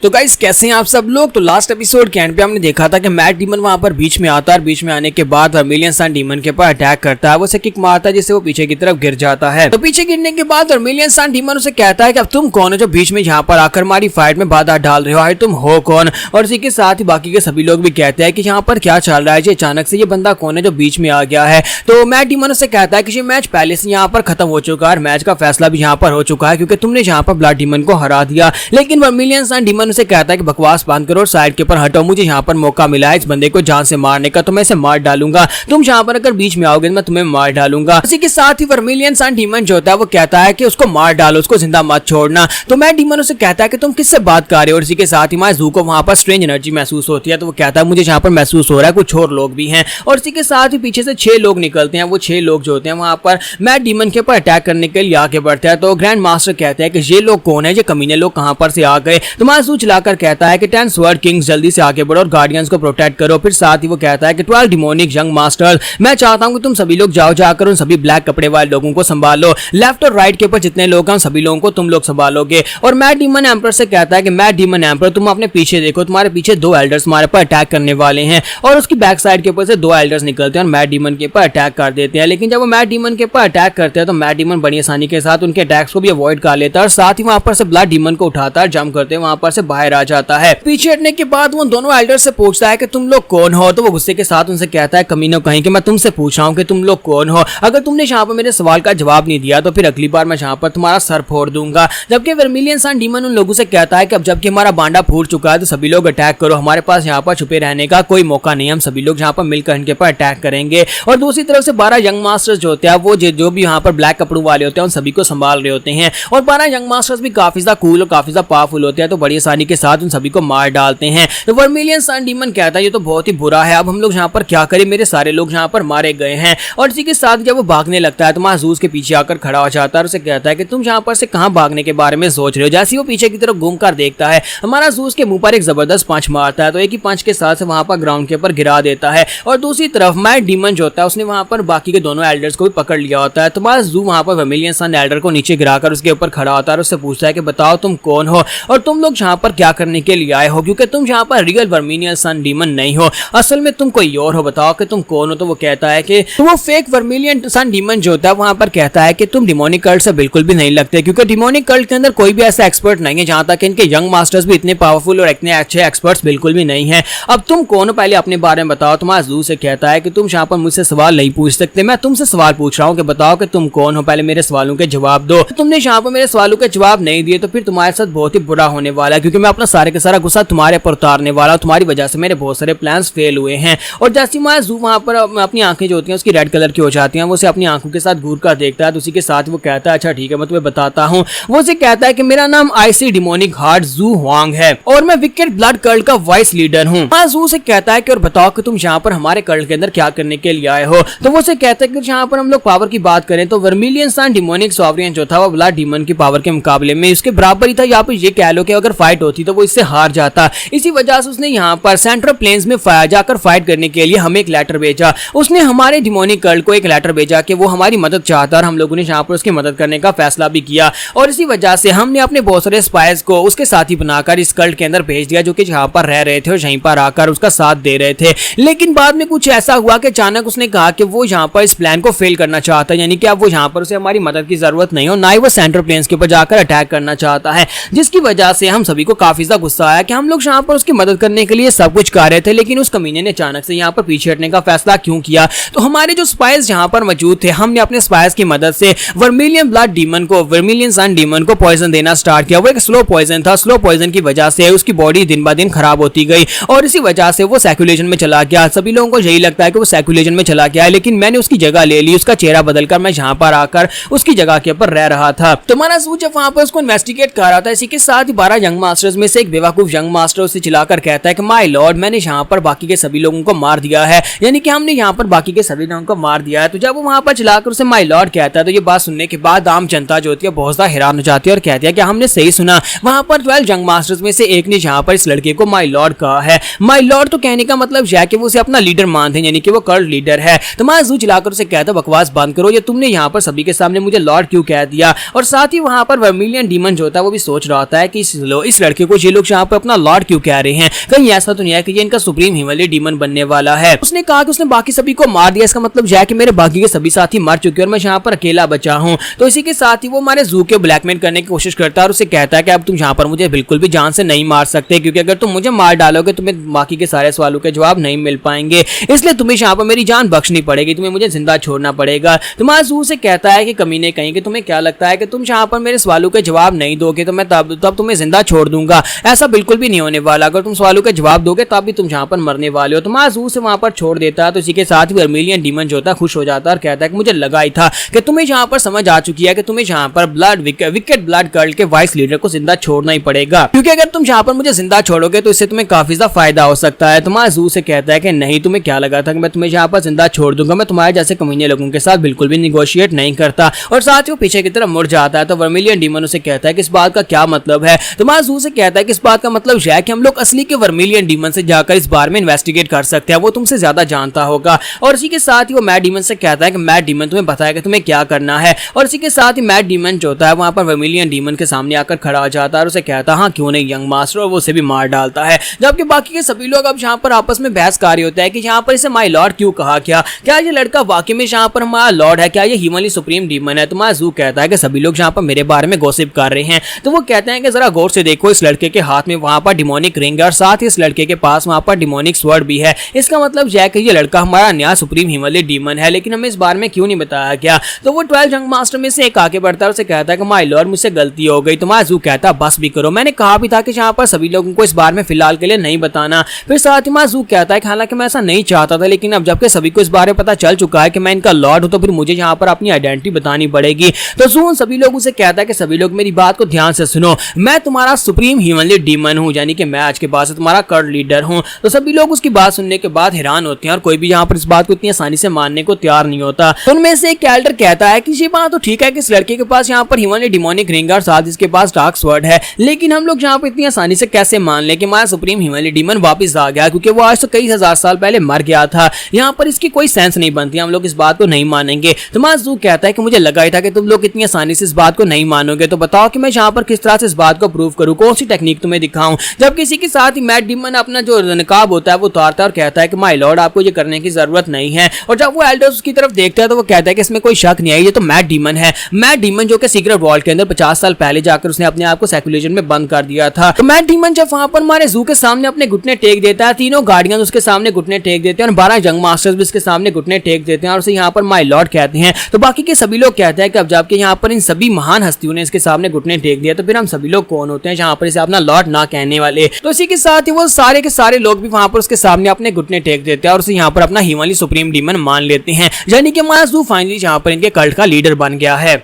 तो गाइस कैसे हैं आप सब लोग। तो लास्ट एपिसोड के एंड पे हमने देखा था कि मैट डीमन वहां पर बीच में आता है और बीच में आने के बाद वर्मिलियन सन डीमन के ऊपर अटैक करता है। वो उसे किक मारता है जिससे वो पीछे की तरफ गिर जाता है। तो पीछे गिरने के बाद वर्मिलियन सन डीमन उसे कहता है कि अब तुम कौन हो जो बीच में यहाँ पर आकर हमारी फाइट में बाधा डाल रहे हो, आए तुम हो कौन। और इसी के साथ ही बाकी के सभी लोग भी कहते हैं कि यहाँ पर क्या चल रहा है, जो अचानक से ये बंदा कौन है जो बीच में आ गया है। तो मैट डीमन उसे कहता है कि ये मैच पहले से यहाँ पर खत्म हो चुका है और मैच का फैसला भी यहाँ पर हो चुका है क्योंकि तुमने यहाँ पर ब्लड डीमन को हरा दिया। लेकिन वर्मिलियन सन डीमन उसे कहता है कि बकवास बंद करो और साइड के ऊपर हटो, मुझे यहाँ पर मौका मिला है इस बंदे को जान से मारने का, तो मैं इसे मार डालूंगा। तुम यहाँ पर अगर बीच में आओगे मैं तुम्हें मार डालूंगा। इसी के साथ ही वर्मिलियन सन डीमन जो होता है वो कहता है कि उसको मार डालो, उसको जिंदा मत छोड़ना। तो मैट डीमन उसे कहता है कि तुम किससे बात कर रहे हो। और इसी के साथ ही माजू को वहां पर स्ट्रेंज एनर्जी महसूस होती है। तो वो कहता है मुझे यहाँ पर महसूस हो रहा है कुछ और लोग भी हैं। और इसी के साथ ही पीछे से 6 लोग निकलते हैं। वो 6 लोग जो होते हैं वहां पर मैट डीमन के ऊपर अटैक करने के लिए आगे बढ़ते हैं। तो ग्रैंड मास्टर कहते हैं कि ये लोग कौन है, ये कमीने लोग कहां पर से आ गए। तो माजू चलाकर कहता है कि 10 स्वर्ड किंग्स जल्दी से आगे बढ़ो और गार्डियंस को प्रोटेक्ट करो। फिर साथ ही वो कहता है कि 12 डिमोनिक यंग मास्टर्स, मैं चाहता हूं कि तुम सभी लोग जाओ जाकर उन सभी ब्लैक कपड़े वाले लोगों को संभालो। लेफ्ट और राइट के ऊपर जितने लोग हैं सभी लोगों को तुम लोग संभालोगे। और मैट डीमन एम्परर से कहता है कि मैट डीमन एम्परर तुम अपने पीछे देखो, तुम्हारे पीछे 2 एल्डर्स तुम्हारे पर अटैक करने वाले हैं। और उसकी बैक साइड के ऊपर से 2 एल्डर्स निकलते हैं और मैट डीमन के ऊपर अटैक कर देते हैं। लेकिन जब वो मैट डीमन के ऊपर अटैक करते हैं तो मैट डीमन बड़ी आसानी के साथ उनके अटैक्स को भी अवॉइड कर लेता है और साथ ही वहां पर से ब्लड डीमन को उठाता है, जंप करते हैं वहां पर से बाहर आ जाता है। पीछे हटने के बाद वो दोनों एल्डर्स से पूछता है कि तुम लोग कौन हो। तो वो गुस्से के साथ उनसे कहता है कमीनों कहीं कि मैं तुमसे पूछ रहा हूं कि तुम लोग कौन हो, अगर तुमने यहाँ पर मेरे सवाल का जवाब नहीं दिया तो फिर अगली बार मैं यहाँ पर तुम्हारा सर फोड़ दूंगा। जबकि वर्मिलियन सन डीमन उन लोगों से कहता है कि अब जबकि हमारा बांडा फूट चुका है तो सभी लोग अटैक करो, हमारे पास यहाँ पर छुपे रहने का कोई मौका नहीं है, हम सभी लोग यहाँ पर मिलकर इनके पर अटैक करेंगे। और दूसरी तरफ से 12 यंग मास्टर्स जो होते हैं वो जो भी यहाँ पर ब्लैक कपड़ों वाले होते हैं उन सभी को संभाल रहे होते हैं। और 12 यंग मास्टर्स भी काफी ज्यादा कूल और काफी ज्यादा पावरफुल होते हैं, तो बड़ी आसानी के साथ उन सभी को मार डालते हैं। तो वर्मिलियन सन डीमन कहता है ये तो बहुत ही बुरा है, अब हम लोग यहाँ पर क्या करें, मेरे सारे लोग यहाँ पर मारे गए हैं। और इसी के साथ जब वो भागने लगता है तो महजूज के पीछे आकर खड़ा हो जाता है और उसे कहता है कि तुम यहाँ पर से कहाँ भागने के बारे में सोच रहे हो। जैसे वो पीछे की तरफ घूमकर देखता है हमारा जूस के मुंह पर एक जबरदस्त पंच मारता है, तो एक ही पंच के साथ वहां पर ग्राउंड के ऊपर गिरा देता है। और दूसरी तरफ मैट डीमन जो होता है उसने वहां पर बाकी के दोनों एल्डर्स को भी पकड़ लिया होता है। तो माजू वहां पर वर्मिलियन सन एल्डर को नीचे गिराकर उसके ऊपर खड़ा होता है और उससे पूछता है कि बताओ तुम कौन हो और तुम लोग यहाँ पर क्या करने के लिए आए हो, क्योंकि तुम यहाँ पर रियल वर्मिलियन सन डीमन नहीं हो, असल में तुम कोई और हो, बताओ कि तुम कौन हो। तो वो कहता है कि वो फेक वर्मिलियन सन डीमन जो होता है वहां पर कहता है कि तुम डिमोनिक कल्ट से बिल्कुल भी नहीं लगते, क्योंकि डिमोनिक कल्ट के अंदर कोई भी ऐसा एक्सपर्ट नहीं है, जहां तक इनके यंग मास्टर्स भी इतने पावरफुल और इतने अच्छे एक्सपर्ट्स बिल्कुल भी नहीं है। अब तुम कौन हो पहले अपने बारे में बताओ। तुम्हारा जू से कहता है कि तुम यहाँ पर मुझसे सवाल नहीं पूछ सकते, मैं तुमसे सवाल पूछ रहा हूँ कि बताओ कि तुम कौन हो, पहले मेरे सवालों के जवाब दो। तुमने यहाँ पर मेरे सवालों के जवाब नहीं दिए तो फिर तुम्हारे साथ बहुत ही बुरा होने वाला है, क्योंकि मैं अपना सारे का सारा गुस्सा तुम्हारे पर उतारने वाला हूं, तुम्हारी वजह से मेरे बहुत सारे प्लान्स फेल हुए हैं। और जैसे मैं जू वहां पर अपनी आंखें जो होती हैं उसकी रेड कलर की हो जाती हैं, वो उसे अपनी आंखों के साथ घूर कर देखता है। तो उसी के साथ वो कहता है अच्छा ठीक है मैं तुम्हें बताता हूँ। वो उसे कहता है कि मेरा नाम आईसी डिमोनिक हार्ट जू हुआंग है और मैं विकेट ब्लड कल्ट का वाइस लीडर हूँ। जू से कहता है कि और बताओ कि तुम यहाँ पर हमारे कल्ट के अंदर क्या करने के लिए आए हो। तो वो उसे कहता है कि यहाँ पर हम लोग पावर की बात करें तो वर्मिलियन सन डिमोनिक सॉवरियन जो था वो ब्लड डीमन की पावर के मुकाबले में उसके बराबर ही था, या फिर ये कह लो कि अगर फाइट होती तो वो इससे हार जाता। इसी वजह से उसने यहाँ पर सेंट्रल प्लेन्स में जाकर फाइट करने के लिए हमें एक लेटर भेजा। उसने हमारे डिमोनिक कल्ट को एक लेटर भेजा कि वो हमारी मदद चाहता और हम लोगों ने यहाँ पर उसकी मदद करने का फैसला भी किया। और इसी वजह से हमने अपने बहुत सारे स्पाइस को उसके साथी बनाकर इस कल्ट के अंदर भेज दिया, जो कि यहाँ पर रह रहे थे और यहीं पर आकर उसका साथ दे रहे थे। लेकिन बाद में कुछ ऐसा हुआ कि अचानक उसने कहा कि वो यहाँ पर इस प्लान को फेल करना चाहता है, यानी कि अब वो यहाँ पर उसे हमारी मदद की जरूरत नहीं हो, ना ही वो सेंट्रल प्लेन्स के ऊपर जाकर अटैक करना चाहता है, जिसकी वजह से हम सभी को काफी ज्यादा गुस्सा आया कि हम लोग यहाँ पर उसकी मदद करने के लिए सब कुछ कर रहे थे, लेकिन उस कमीने ने अचानक से यहाँ पर पीछे हटने का फैसला क्यों किया। तो हमारे जो स्पाइस यहाँ पर मौजूद थे हमने अपने स्पाइस की मदद से वर्मिलियन ब्लड डीमन को वर्मिलियन सन डीमन को पॉइजन देना स्टार्ट किया। वो एक स्लो पॉइजन था, स्लो पॉइजन की वजह से उसकी बॉडी दिन ब दिन खराब होती गई और इसी वजह से वो सर्कुलेशन में चला गया। सभी लोगों को यही लगता है कि वो सर्कुलेशन में चला गया है, लेकिन मैंने उसकी जगह ले ली, उसका चेहरा बदलकर मैं यहाँ पर आकर उसकी जगह के ऊपर रह रहा था। तो हमारा जू जब वहां पर उसको इन्वेस्टिगेट कर रहा था, इसी के साथ ही 12 यंग मास्टर्स में से एक बेवकूफ यंग मास्टर उसे चिल्लाकर कहता है कि माय लॉर्ड मैंने यहाँ पर बाकी के सभी लोगों को मार दिया है, यानी कि हमने यहाँ पर बाकी के सभी लोगों को मार दिया है। तो जब वो वहां पर चिल्लाकर उसे माय लॉर्ड कहता है तो ये बात सुनने के बाद आम जनता जो होती है बहुत ज्यादा हैरान हो जाती है और कहती है कि हमने सही सुना, वहां पर 12 यंग मास्टर्स में से एक ने यहाँ पर इस लड़के को माय लॉर्ड कहा है। माय लॉर्ड तो कहने का मतलब यह है कि वो उसे अपना लीडर मानते हैं, यानी कि वो कल्ट लीडर है। तो मैं जू चिल्लाकर उसे कहता बकवास बंद करो, ये तुमने यहाँ पर सभी के सामने मुझे लॉर्ड क्यों कह दिया। और साथ ही वहां पर वर्मिलियन डीमन जो होता है वो भी सोच रहा होता है कि इस लड़के को ये लोग यहाँ पर अपना लॉर्ड क्यों कह रहे हैं, कहीं ऐसा तो नहीं है कि ये इनका सुप्रीम हिमालय डीमन बनने वाला है। उसने कहा कि उसने बाकी सभी को मार दिया, इसका मतलब यह है कि मेरे बाकी के सभी साथी मर चुके हैं और मैं यहाँ पर अकेला बचा हूँ। तो इसी के साथ ही वो हमारे जू के ब्लैकमेल करने की कोशिश करता है और उसे कहता है कि अब तुम यहाँ पर मुझे बिल्कुल भी जान से नहीं मार सकते, क्योंकि अगर तुम मुझे मार डालोगे तुम्हें बाकी के सारे सवालों के जवाब नहीं मिल पाएंगे, इसलिए तुम्हें यहाँ पर मेरी जान बख्शनी पड़ेगी, तुम्हें मुझे जिंदा छोड़ना पड़ेगा। तुम्हारा जू से कहता है कि कमीने कहीं कि तुम्हें क्या लगता है कि तुम यहाँ पर मेरे सवालों के जवाब नहीं दोगे तो मैं तब तुम्हें जिंदा छोड़ दूंगा, ऐसा बिल्कुल भी नहीं होने वाला, अगर तुम सवालों के जवाब दोगे तब भी तुम यहाँ पर मरने वाले हो। तुम्हारा जू से वहां पर छोड़ देता है। तो इसी के साथ ही वर्मिलियन डीमन जो होता है खुश हो जाता है और कहता है कि मुझे लगा ही था कि तुम्हें यहाँ पर समझ आ चुकी है कि तुम्हें यहाँ पर विकेट ब्लड कर्ल के वाइस लीडर को जिंदा छोड़ना ही पड़ेगा, क्योंकि अगर तुम यहाँ पर मुझे जिंदा छोड़ोगे तो इससे तुम्हें काफी ज्यादा फायदा हो सकता है। तुम्हारा जू से कहता है कि नहीं, तुम्हें क्या लगा था कि मैं तुम्हें यहाँ पर जिंदा छोड़ दूंगा, मैं तुम्हारे जैसे कमीने लोगों के साथ बिल्कुल भी निगोशिएट नहीं करता। और साथ ही वो पीछे की तरफ मुड़ जाता है। तो वर्मिलियन डीमन उसे कहता है कि इस बात का क्या मतलब है। तुम्हारा जू से कहता है कि इस बात का मतलब यह है कि हम लोग असली के वर्मिलियन डीमन से जाकर इस बारे में इन्वेस्टिगेट कर सकते हैं, वो तुमसे ज्यादा जानता होगा। और इसी के साथ ही वो मैट डीमन से कहता है कि मैट डीमन तुम्हें बताया कि तुम्हें क्या करना है। और इसी के साथ ही मैट डीमन जो होता है वहां पर वर्मिलियन डीमन के सामने आकर खड़ा हो जाता है और उसे कहता है हाँ क्यों नहीं यंग मास्टर, और वो उसे भी मार डालता है। जबकि बाकी के सभी लोग अब यहाँ पर आपस में बहस कर रहे होते हैं कि यहाँ पर इसे माय लॉर्ड क्यों कहा, क्या ये लड़का वाकई में यहाँ पर हमारा लॉर्ड है, क्या ये हिमालय सुप्रीम डीमन है। तुम्हारा जू कहता है कि सभी लोग यहाँ पर मेरे बारे में गॉसिप कर रहे हैं। तो वो कहते हैं कि जरा गौर से देखो, इस लड़के के हाथ में वहां पर डिमोनिक रिंग है और साथ ही इस लड़के के पास वहां पर डिमोनिक स्वर्ड भी है। इसका मतलब यह है कि ये लड़का हमारा नया सुप्रीम हिमालय डीमन है, लेकिन हमें इस बारे में क्यों नहीं बताया गया। तो वो 12 जंग मास्टर में से एक आगे बढ़ता है, उसे कहता है कि माय लॉर्ड मुझसे गलती हो गई। तुम्हारा जू कहता है बस भी करो, मैंने कहा भी था कि यहाँ पर सभी लोगों को इस बारे में फिलहाल के लिए नहीं बताना। फिर साथ ही जू कहता है कि हालांकि मैं ऐसा नहीं चाहता था, लेकिन अब जबकि सभी को इस बारे में पता चल चुका है कि मैं इनका लॉर्ड हूं, तो फिर मुझे यहाँ पर अपनी आइडेंटिटी बतानी पड़ेगी। तो जू सभी लोगों से कहता है कि सभी लोग मेरी बात को ध्यान से सुनो, मैं तुम्हारा सुप्रीम हिमालय डीमन हूं, यानी कि मैं आज के बाद से तुम्हारा कर्ड लीडर हूं। तो सभी लोग उसकी बात सुनने के बाद हैरान होते हैं और कोई भी यहाँ पर इस बात को इतनी आसानी से मानने को तैयार नहीं होता। तो उनमें से एक कैल्डर कहता है कि ये बात तो ठीक है कि इस लड़के के पास यहाँ पर हिमालय डिमोनिक रिंग और साथ इसके पास डार्क स्वर्ड है, लेकिन हम लोग यहाँ पर इतनी आसानी से कैसे मान ले कि हमारा सुप्रीम हिमालय डीमन वापस आ गया, क्योंकि वो आज तो कई हजार साल पहले मर गया था। यहाँ पर इसकी कोई सेंस नहीं बनती, हम लोग इस बात को नहीं मानेंगे। तो जू कहता है कि मुझे लगा ही था कि तुम लोग इतनी आसानी से इस बात को नहीं मानोगे, तो बताओ कि मैं यहाँ पर किस तरह से इस बात को प्रूव करूँ, कौन सी टेक्निक तुम्हें दिखाऊं। जब किसी के साथ ही मैट डीमन अपना जो नकाब होता है वो उतारता है और कहता है कि माय लॉर्ड आपको ये करने की जरूरत नहीं है। और जब वो एल्डर्स उसकी तरफ देखता है तो वो कहता है कि इसमें कोई शक नहीं है, ये तो मैट डीमन है। मैट डीमन जो कि सीक्रेट वॉल्ट के अंदर 50 साल पहले जाकर उसने अपने आप को सेक्युलेशन में बंद कर दिया था। तो मैट डीमन जब वहां पर हमारे जू के सामने अपने घुटने टेक देता है, तीनों गार्डियन उसके सामने घुटने टेक देते हैं और 12 जंग मास्टर्स भी उसके सामने घुटने टेक देते हैं और उसे यहाँ पर माय लॉर्ड कहते हैं। तो बाकी के सभी लोग कहते हैं कि अब जबकि यहाँ पर इन सभी महान हस्तियों ने इसके सामने घुटने टेक दिया, तो फिर हम सभी लोग कौन होते हैं जहाँ पर इसे अपना लॉर्ड ना कहने वाले। तो इसी के साथ ही वो सारे के सारे लोग भी वहां पर उसके सामने अपने घुटने टेक देते हैं और उसे यहाँ पर अपना हिमालय सुप्रीम डीमन मान लेते हैं, यानी कि हमारा जू फाइनली यहाँ पर इनके कल्ट का लीडर बन गया है।